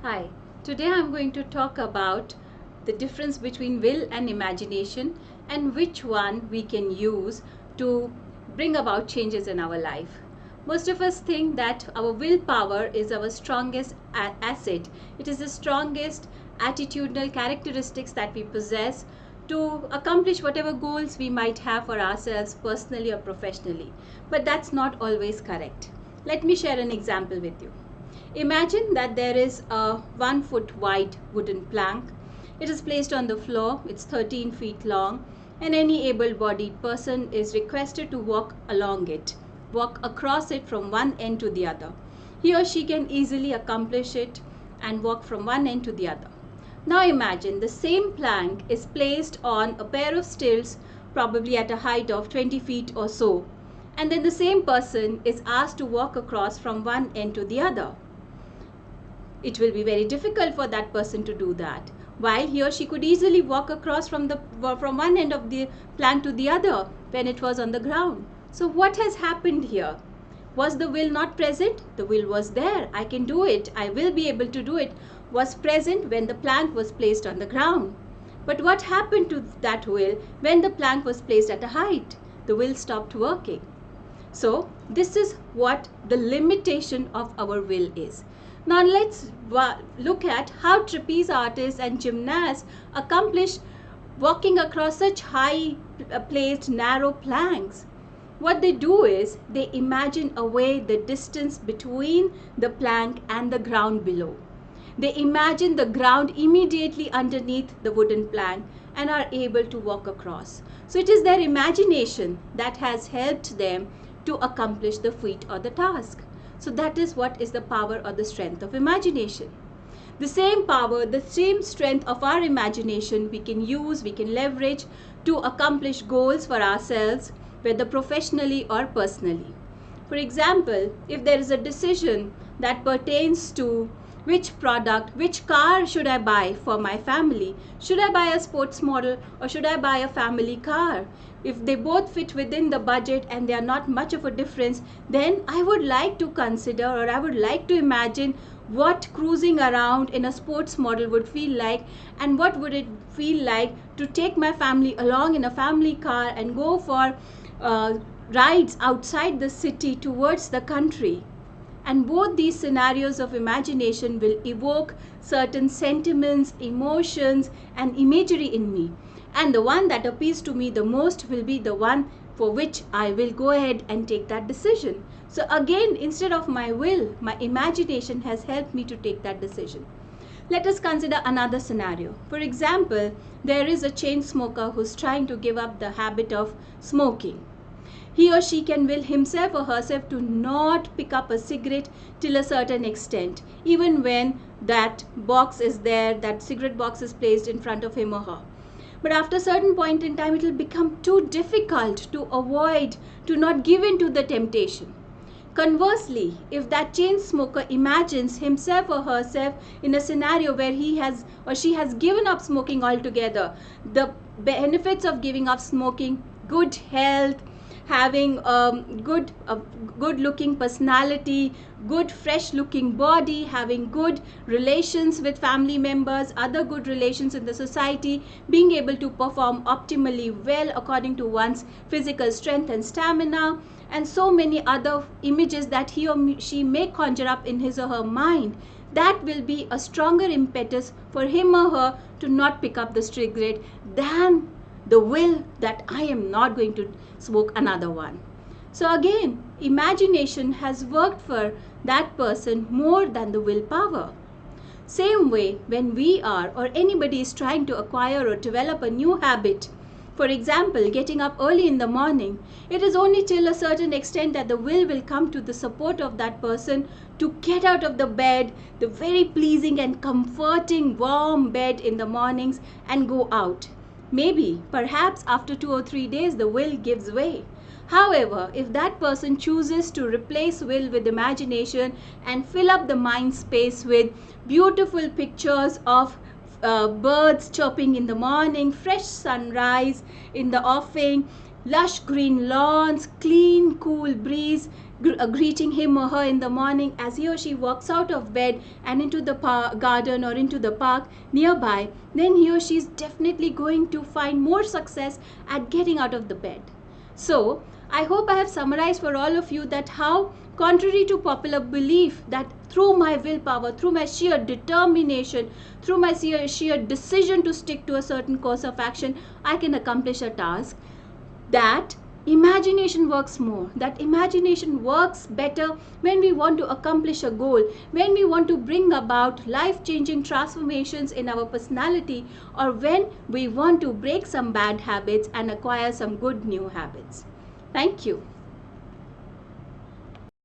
Hi, today I'm going to talk about the difference between will and imagination and which one we can use to bring about changes in our life. Most of us think that our willpower is our strongest asset. It is the strongest attitudinal characteristics that we possess to accomplish whatever goals we might have for ourselves personally or professionally. But that's not always correct. Let me share an example with you. Imagine that there is a 1 foot wide wooden plank. It is placed on the floor, it's 13 feet long, and any able bodied person is requested to walk along it, walk across it from one end to the other. He or she can easily accomplish it and walk from one end to the other. Now imagine the same plank is placed on a pair of stilts, probably at a height of 20 feet or so, and then the same person is asked to walk across from one end to the other. It will be very difficult for that person to do that, while he or she could easily walk across from one end of the plank to the other when it was on the ground. So what has happened here? Was the will not present? The will was there. I can do it. I will be able to do it. Was present when the plank was placed on the ground. But what happened to that will when the plank was placed at a height? The will stopped working. So this is what the limitation of our will is. Now let's look at how trapeze artists and gymnasts accomplish walking across such high placed narrow planks. What they do is they imagine away the distance between the plank and the ground below. They imagine the ground immediately underneath the wooden plank and are able to walk across. So it is their imagination that has helped them to accomplish the feat or the task. So that is what is the power or the strength of imagination. The same power, the same strength of our imagination we can use, we can leverage to accomplish goals for ourselves, whether professionally or personally. For example, if there is a decision that pertains to which product, which car should I buy for my family? Should I buy a sports model or should I buy a family car? If they both fit within the budget and they are not much of a difference, then I would like to consider, or I would like to imagine what cruising around in a sports model would feel like, and what would it feel like to take my family along in a family car and go for rides outside the city towards the country. And both these scenarios of imagination will evoke certain sentiments, emotions, and imagery in me. And the one that appeals to me the most will be the one for which I will go ahead and take that decision. So again, instead of my will, my imagination has helped me to take that decision. Let us consider another scenario. For example, there is a chain smoker who's trying to give up the habit of smoking. He or she can will himself or herself to not pick up a cigarette till a certain extent, even when that box is there, that cigarette box is placed in front of him or her. But after a certain point in time, it will become too difficult to avoid, to not give in to the temptation. Conversely, if that chain smoker imagines himself or herself in a scenario where he has or she has given up smoking altogether, the benefits of giving up smoking, good health, having a good looking personality, good fresh looking body, having good relations with family members, other good relations in the society, being able to perform optimally well according to one's physical strength and stamina, and so many other images that he or she may conjure up in his or her mind, that will be a stronger impetus for him or her to not pick up the cigarette than the will that I am not going to smoke another one. So again, imagination has worked for that person more than the willpower. Same way, when we are or anybody is trying to acquire or develop a new habit, for example, getting up early in the morning, it is only till a certain extent that the will come to the support of that person to get out of the bed, the very pleasing and comforting warm bed in the mornings, and go out. Maybe, perhaps after 2 or 3 days, the will gives way. However, if that person chooses to replace will with imagination and fill up the mind space with beautiful pictures of birds chirping in the morning, fresh sunrise in the offing, lush green lawns, clean, cool breeze greeting him or her in the morning as he or she walks out of bed and into the garden or into the park nearby, then he or she is definitely going to find more success at getting out of the bed. So, I hope I have summarized for all of you that how, contrary to popular belief, that through my willpower, through my sheer determination, through my sheer decision to stick to a certain course of action, I can accomplish a task, that imagination works more, that imagination works better when we want to accomplish a goal, when we want to bring about life-changing transformations in our personality, or when we want to break some bad habits and acquire some good new habits. Thank you.